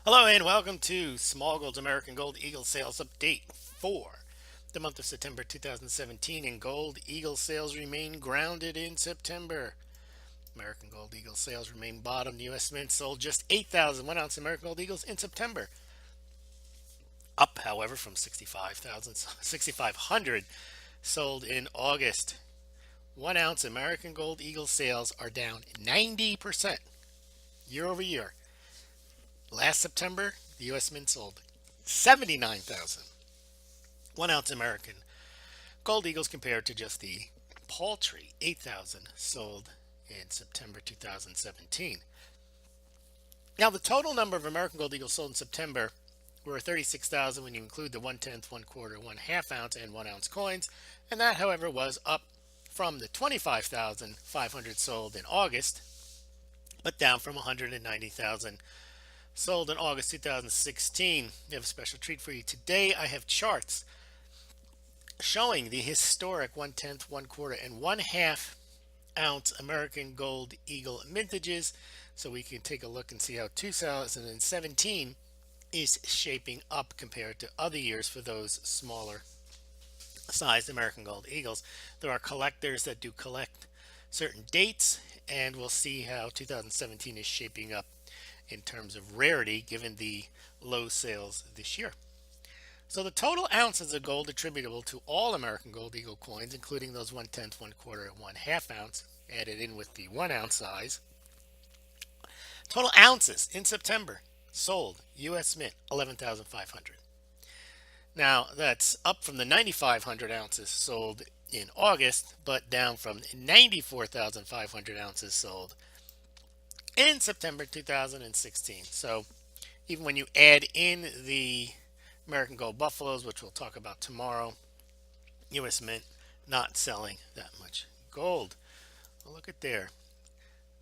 Hello and welcome to Smaulgld's American Gold Eagle Sales Update for the month of September 2017. And Gold Eagle sales remain grounded in September. American Gold Eagle sales remain bottom. The U.S. Mint sold just 8,000 1-ounce American Gold Eagles in September. Up, however, from 6,500 sold in August. 1-ounce American Gold Eagle sales are down 90% year over year. Last September, the U.S. Mint sold 79,000 1-ounce American Gold Eagles compared to just the paltry 8,000 sold in September 2017. Now, the total number of American Gold Eagles sold in September were 36,000 when you include the 1/10, 1/4, 1/2 ounce, and 1-ounce coins, and that, however, was up from the 25,500 sold in August, but down from 190,000 sold in August 2016. We have a special treat for you today. I have charts showing the historic 1/10, 1/4, and 1/2 ounce American Gold Eagle mintages, so we can take a look and see how 2017 is shaping up compared to other years for those smaller sized American Gold Eagles. There are collectors that do collect certain dates, and we'll see how 2017 is shaping up in terms of rarity given the low sales this year. So the total ounces of gold attributable to all American Gold Eagle coins, including those 1/10, 1/4, and 1/2 ounce added in with the 1-ounce size. Total ounces in September sold U.S. Mint 11,500. Now that's up from the 9,500 ounces sold in August, but down from 94,500 ounces sold in September 2016. So even when you add in the American Gold Buffaloes, which we'll talk about tomorrow, U.S. Mint not selling that much gold. Well, look at there.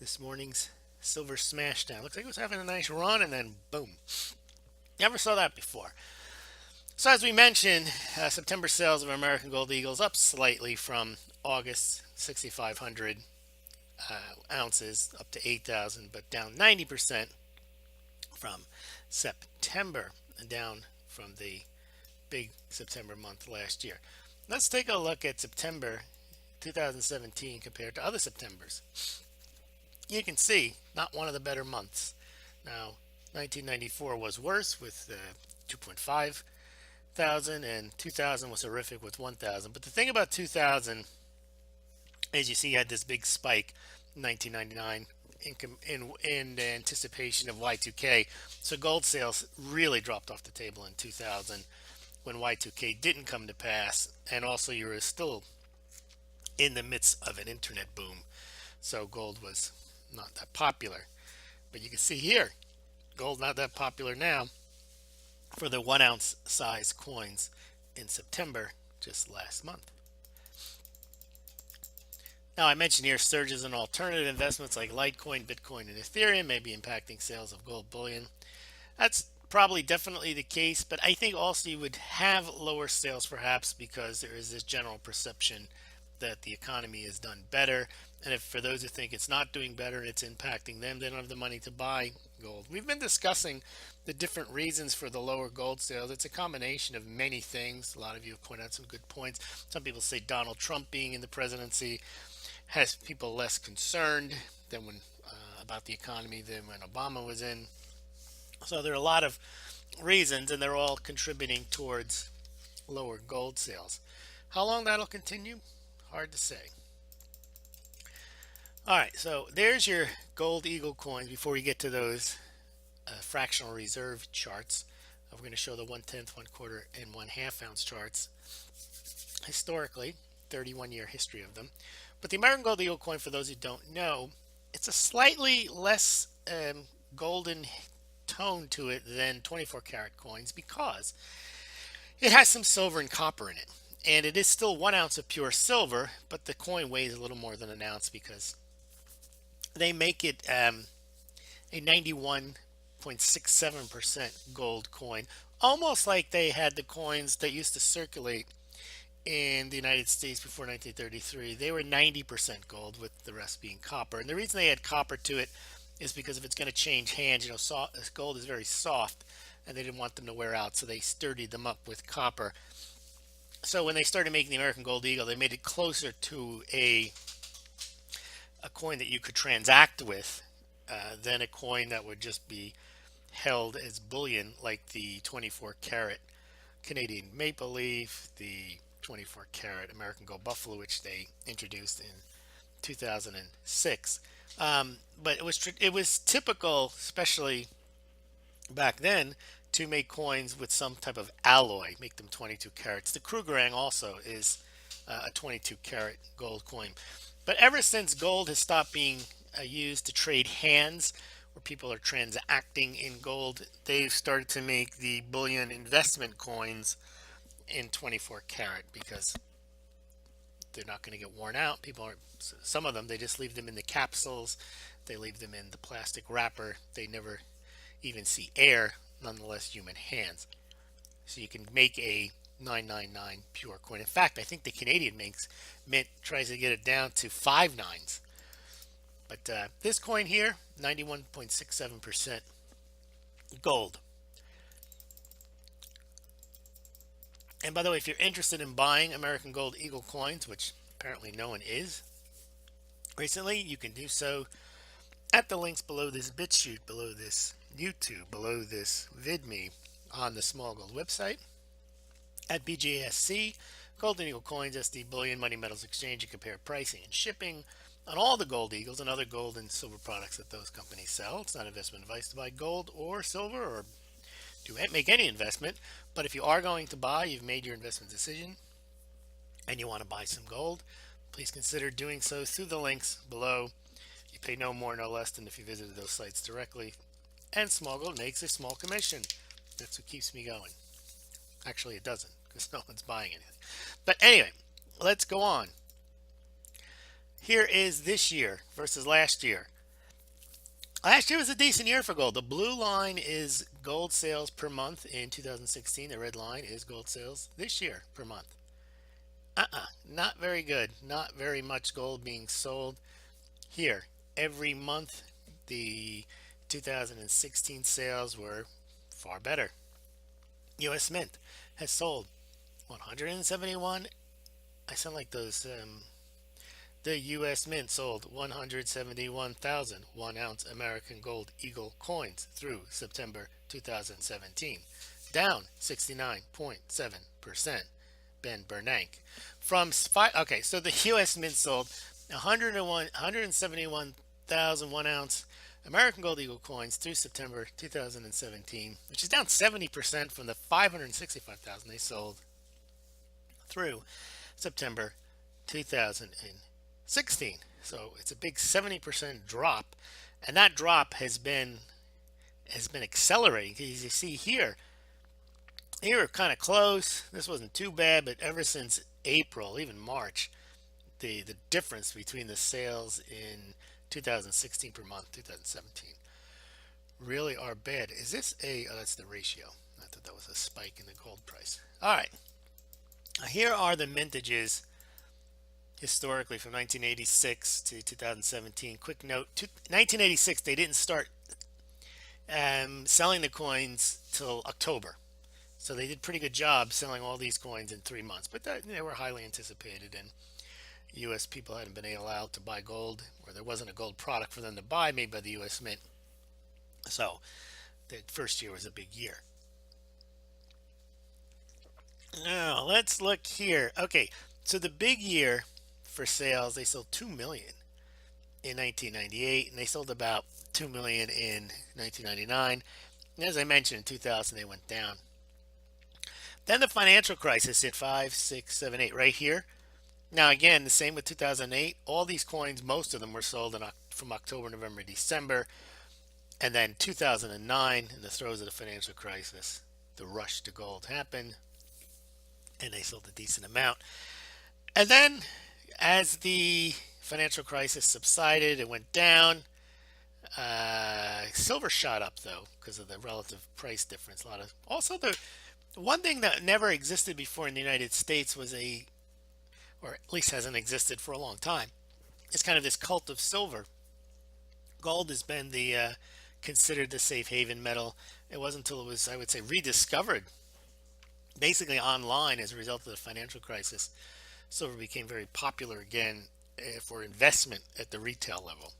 This morning's silver smash down. Looks like it was having a nice run and then boom. Never saw that before. So as we mentioned, September sales of American Gold Eagles up slightly from August, 6,500 ounces up to 8,000, but down 90% from September and down from the big September month last year. Let's take a look at September 2017 compared to other Septembers. You can see not one of the better months. Now, 1994 was worse with 2.5 thousand, and 2000 was horrific with 1,000. But the thing about 2000, as you see, you had this big spike in 1999 in anticipation of Y2K. So gold sales really dropped off the table in 2000 when Y2K didn't come to pass, and also you were still in the midst of an internet boom. So gold was not that popular. But you can see here, gold not that popular now for the 1-ounce size coins in September just last month. Now, I mentioned here surges in alternative investments like Litecoin, Bitcoin, and Ethereum may be impacting sales of gold bullion. That's probably definitely the case, but I think also you would have lower sales perhaps because there is this general perception that the economy has done better. And if for those who think it's not doing better and it's impacting them, they don't have the money to buy gold. We've been discussing the different reasons for the lower gold sales. It's a combination of many things. A lot of you have pointed out some good points. Some people say Donald Trump being in the presidency has people less concerned than when about the economy than when Obama was in. So there are a lot of reasons, and they're all contributing towards lower gold sales. How long that'll continue? Hard to say. All right, so there's your Gold Eagle coins. Before we get to those fractional reserve charts, we're going to show the 1/10, 1/4, and 1/2 ounce charts historically, 31-year history of them. But the American Gold Eagle coin, for those who don't know, it's a slightly less golden tone to it than 24 karat coins because it has some silver and copper in it. And it is still 1 ounce of pure silver, but the coin weighs a little more than an ounce because they make it a 91.67% gold coin, almost like they had the coins that used to circulate in the United States before 1933. They were 90% gold with the rest being copper. And the reason they had copper to it is because if it's going to change hands, gold is very soft, and they didn't want them to wear out, so they sturdied them up with copper. So when they started making the American Gold Eagle, they made it closer to a coin that you could transact with than a coin that would just be held as bullion, like the 24 karat Canadian maple leaf, the 24 karat American Gold Buffalo, which they introduced in 2006. But it was typical, especially back then, to make coins with some type of alloy, make them 22 carats. The Krugerrang also is a 22 karat gold coin. But ever since gold has stopped being used to trade hands, where people are transacting in gold, they've started to make the bullion investment coins in 24 karat because they're not going to get worn out. Some of them, they just leave them in the capsules, they leave them in the plastic wrapper, they never even see air, nonetheless human hands. So you can make a 999 pure coin. In fact, I think the Canadian mint tries to get it down to 5 9s. But this coin here, 91.67% gold. And by the way, if you're interested in buying American Gold Eagle coins, which apparently no one is recently, you can do so at the links below this BitChute, below this YouTube, below this VidMe on the Smaulgld website at BJSC, Gold and Eagle Coins, SD Bullion, Money Metals Exchange, and compare pricing and shipping on all the Gold Eagles and other gold and silver products that those companies sell. It's not investment advice to buy gold or silver or to make any investment, but if you are going to buy, you've made your investment decision, and you want to buy some gold, please consider doing so through the links below. You pay no more, no less than if you visited those sites directly, and Smaulgld makes a small commission. That's what keeps me going. Actually, it doesn't, because no one's buying anything. But anyway, let's go on. Here is this year versus last year. Last year was a decent year for gold. The blue line is gold sales per month in 2016. The red line is gold sales this year per month. Not very good. Not very much gold being sold here. Every month, the 2016 sales were far better. U.S. Mint has sold 171. I sound like those. The U.S. Mint sold 171,000 1-ounce American Gold Eagle coins through September 2017, down 69.7%. Ben Bernanke. Okay, so the U.S. Mint sold 171,000 1-ounce American Gold Eagle coins through September 2017, which is down 70% from the 565,000 they sold through September 2016. So it's a big 70% drop, and that drop has been accelerating. As you see here, we're kind of close. This wasn't too bad, but ever since April, even March, the difference between the sales in 2016 per month, 2017, really are bad. Is this that's the ratio. I thought that was a spike in the gold price. All right. Here are the mintages historically from 1986 to 2017. Quick note, 1986, they didn't start selling the coins till October. So they did a pretty good job selling all these coins in 3 months, but they were highly anticipated, and U.S. people hadn't been allowed to buy gold, or there wasn't a gold product for them to buy made by the U.S. Mint. So the first year was a big year. Now let's look here. Okay, so the big year for sales, they sold 2 million in 1998, and they sold about 2 million in 1999. And as I mentioned, in 2000 they went down. Then the financial crisis hit 5, 6, 7, 8 right here. Now again, the same with 2008. All these coins, most of them were sold from October, November, December. And then 2009, in the throes of the financial crisis, the rush to gold happened, and they sold a decent amount. And then as the financial crisis subsided, it went down. Silver shot up though because of the relative price difference. Also, the one thing that never existed before in the United States was or at least hasn't existed for a long time, is kind of this cult of silver, Gold has been the considered the safe haven metal. It wasn't until it was, I would say, rediscovered basically online as a result of the financial crisis. Silver became very popular again for investment at the retail level.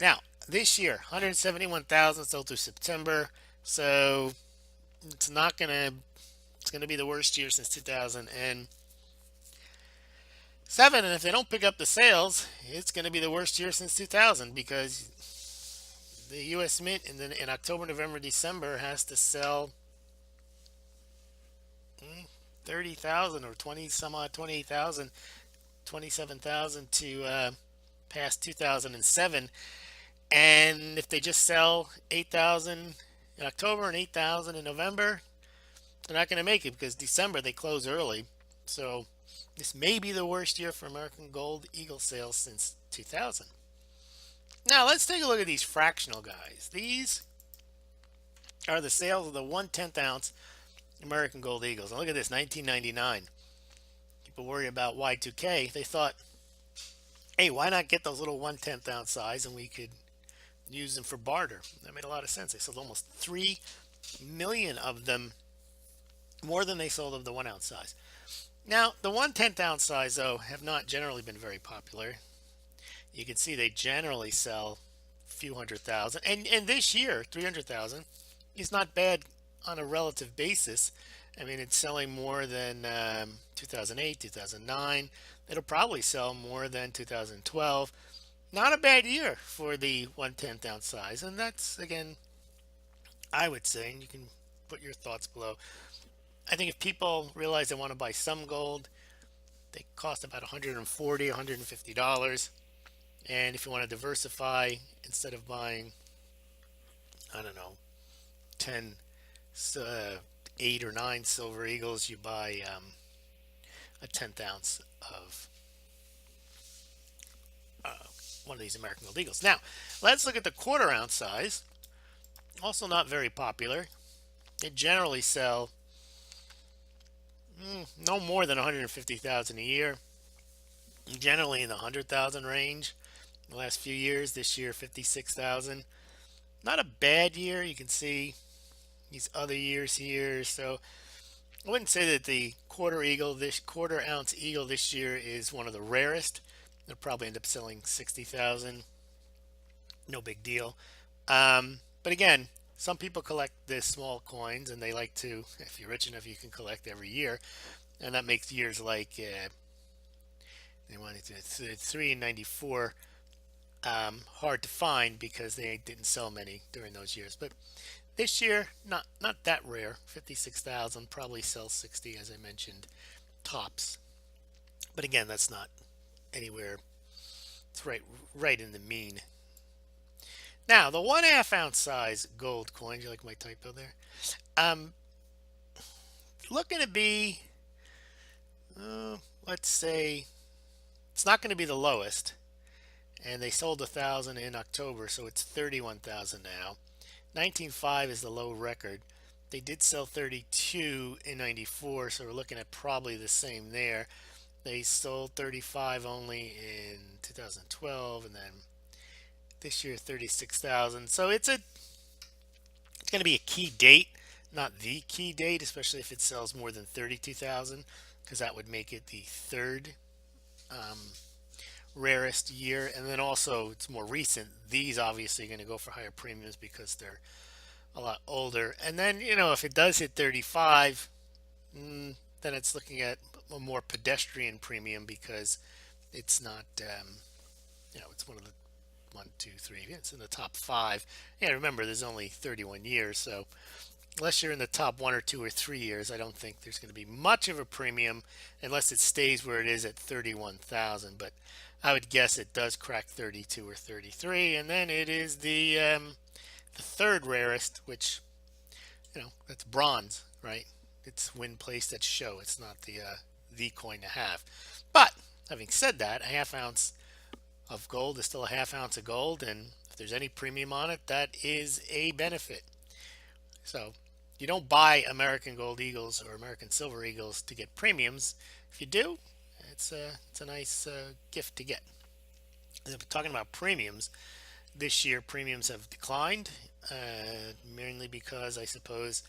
Now, this year, 171,000 sold through September. So it's not gonna it's gonna be the worst year since 2007. And if they don't pick up the sales, it's gonna be the worst year since 2000 because the U.S. Mint in October, November, December has to sell 30,000 or 20 some odd 28,000, 27,000 to past 2007. And if they just sell 8,000 in October and 8,000 in November, they're not going to make it because December they close early. So this may be the worst year for American Gold Eagle sales since 2000. Now let's take a look at these fractional guys. These are the sales of the 1/10 ounce American Gold Eagles. And look at this, 1999. People worry about Y2K. They thought, hey, why not get those little 1/10 ounce size and we could use them for barter. That made a lot of sense. They sold almost 3 million of them, more than they sold of the 1 ounce size. Now, the 1/10 ounce size, though, have not generally been very popular. You can see they generally sell a few hundred thousand. And this year, 300,000 is not bad on a relative basis. I mean, it's selling more than 2008, 2009. It'll probably sell more than 2012. Not a bad year for the 1/10 ounce size. And that's, again, I would say, and you can put your thoughts below. I think if people realize they want to buy some gold, they cost about $140, $150. And if you want to diversify, instead of buying, I don't know, 10, 8 or 9 silver eagles, you buy a 10th ounce of one of these American Gold Eagles. Now, let's look at the 1/4 ounce size. Also not very popular. They generally sell no more than 150,000 a year. Generally in the 100,000 range. The last few years, this year 56,000. Not a bad year. You can see these other years here. So I wouldn't say that the 1/4 ounce eagle this year is one of the rarest. They'll probably end up selling 60,000. No big deal. But again, some people collect the small coins and they like to, if you're rich enough, you can collect every year. And that makes years like they wanted to 3 and 94 hard to find because they didn't sell many during those years. But this year, not that rare. 56,000, probably sells 60, as I mentioned, tops. But again, that's not anywhere. It's right in the mean. Now, the 1/2 ounce size gold coins, you like my typo there? Looking to be, let's say, it's not going to be the lowest. And they sold 1,000 in October, so it's 31,000 now. 19.5 is the low record. They did sell 32 in 94, so we're looking at probably the same there. They sold 35 only in 2012, and then this year 36,000. So it's going to be a key date, not the key date, especially if it sells more than 32,000, because that would make it the third rarest year. And then also it's more recent. These obviously are going to go for higher premiums because they're a lot older. And then, if it does hit 35, then it's looking at a more pedestrian premium because it's not, it's one of the 1, 2, 3. It's in the top 5. Yeah, remember, there's only 31 years. So unless you're in the top 1 or 2 or 3 years, I don't think there's going to be much of a premium unless it stays where it is at 31,000. But I would guess it does crack 32 or 33. And then it is the third rarest, which, that's bronze, right? It's win, place, that's show. It's not the coin to have. But having said that, a 1/2 ounce of gold is still a 1/2 ounce of gold, and if there's any premium on it, that is a benefit. So you don't buy American Gold Eagles or American Silver Eagles to get premiums. If you do, it's a nice gift to get. If we're talking about premiums, this year premiums have declined, mainly because I suppose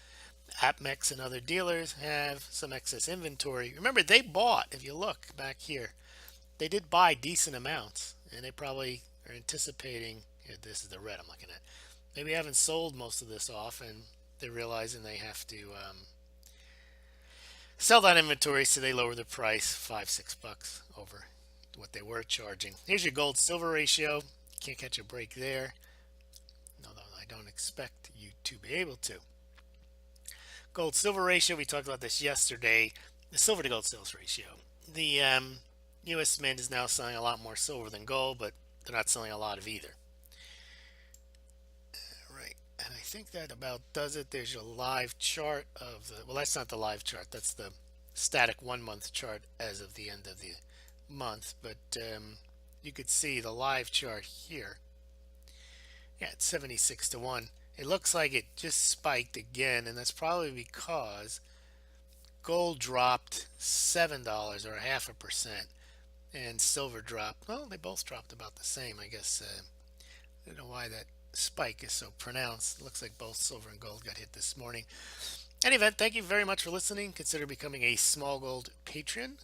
AppMex and other dealers have some excess inventory. Remember, they bought, if you look back here, they did buy decent amounts, and they probably are anticipating. Here, this is the red I'm looking at. Maybe haven't sold most of this off, and they're realizing they have to sell that inventory, so they lower the price $5-6 over what they were charging. Here's your gold silver ratio. Can't catch a break there, although I don't expect you to be able to. Gold silver ratio, we talked about this yesterday. The silver to gold sales ratio. The US Mint is now selling a lot more silver than gold, but they're not selling a lot of either. Right, and I think that about does it. There's your live chart of the, well, that's not the live chart, that's the static 1 month chart as of the end of the month, but you could see the live chart here. Yeah, it's 76 to 1. It looks like it just spiked again, and that's probably because gold dropped $7 or 0.5%, and silver dropped, well, they both dropped about the same. I guess I don't know why that spike is so pronounced. It looks like both silver and gold got hit this morning. In any event, thank you very much for listening. Consider becoming a Smaulgld patron.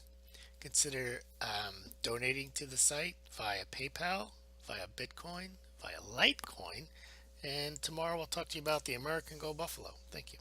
Consider donating to the site via PayPal, via Bitcoin, via Litecoin. And tomorrow we'll talk to you about the American Gold Buffalo. Thank you.